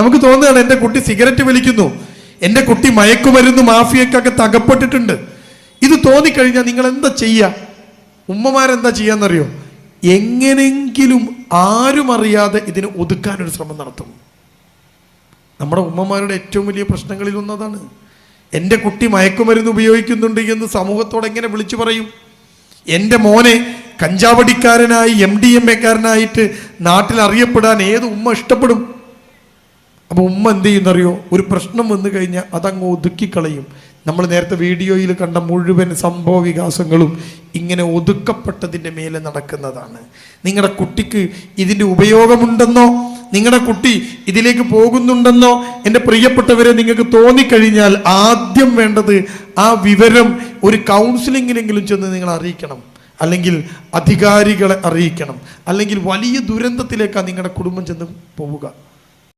നമുക്ക് തോന്നുകയാണ് എൻ്റെ കുട്ടി സിഗരറ്റ് വലിക്കുന്നു, എൻ്റെ കുട്ടി മയക്കുമരുന്ന് മാഫിയക്കൊക്കെ തകപ്പെട്ടിട്ടുണ്ട്. ഇത് തോന്നിക്കഴിഞ്ഞാൽ നിങ്ങൾ എന്താ ചെയ്യുക? ഉമ്മമാരെന്താ ചെയ്യാന്നറിയോ? എങ്ങനെങ്കിലും ആരും അറിയാതെ ഇതിനെ ഒതുക്കാനൊരു ശ്രമം നടത്തും. നമ്മുടെ ഉമ്മമാരുടെ ഏറ്റവും വലിയ പ്രശ്നങ്ങളിൽ ഒന്നതാണ്. എൻ്റെ കുട്ടി മയക്കുമരുന്ന് ഉപയോഗിക്കുന്നുണ്ട് എന്ന് സമൂഹത്തോട് എങ്ങനെ വിളിച്ചു പറയും? എൻ്റെ മോനെ കഞ്ചാവടിക്കാരനായി MDMA-കാരനായിട്ട് നാട്ടിൽ അറിയപ്പെടാൻ ഏത് ഉമ്മ ഇഷ്ടപ്പെടും? അപ്പോൾ ഉമ്മ എന്ത് ചെയ്യുന്നറിയോ? ഒരു പ്രശ്നം വന്നു കഴിഞ്ഞാൽ അതങ്ങ് ഒതുക്കിക്കളയും. നമ്മൾ നേരത്തെ വീഡിയോയിൽ കണ്ട മുഴുവൻ സംഭവ വികാസങ്ങളും ഇങ്ങനെ ഒതുക്കപ്പെട്ടതിൻ്റെ മേലെ നടക്കുന്നതാണ്. നിങ്ങളുടെ കുട്ടിക്ക് ഇതിൻ്റെ ഉപയോഗമുണ്ടെന്നോ, നിങ്ങളുടെ കുട്ടി ഇതിലേക്ക് പോകുന്നുണ്ടെന്നോ എൻ്റെ പ്രിയപ്പെട്ടവരെ നിങ്ങൾക്ക് തോന്നിക്കഴിഞ്ഞാൽ ആദ്യം വേണ്ടത് ആ വിവരം ഒരു കൗൺസിലിങ്ങിലെങ്കിലും ചെന്ന് നിങ്ങൾ അറിയിക്കണം, അല്ലെങ്കിൽ അധികാരികളെ അറിയിക്കണം, അല്ലെങ്കിൽ വലിയ ദുരന്തത്തിലേക്കാണ് നിങ്ങളുടെ കുടുംബം ചെന്ന് പോവുക.